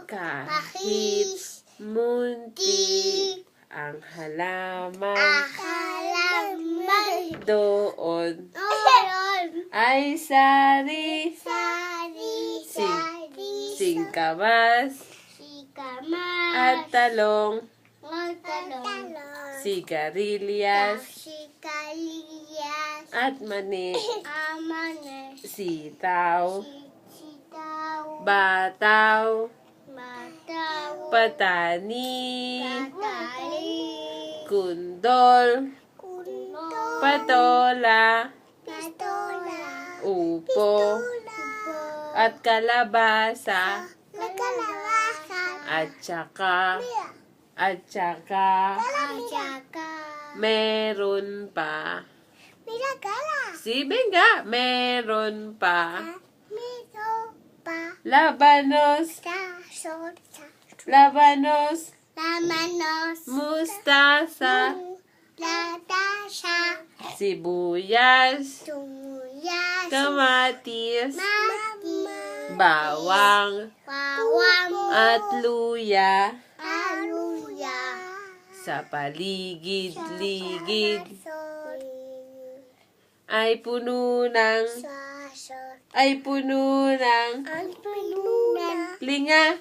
Kahit muntik ang halaman doon ay sari singkamas at talong sigarilyas at mani sitaw bataw patani kundol patola upo at kalabasa at saka meron pa meron pa labanos mustasa sibuyas kamatis bawang at luya sa paligid-ligid ay puno ng linga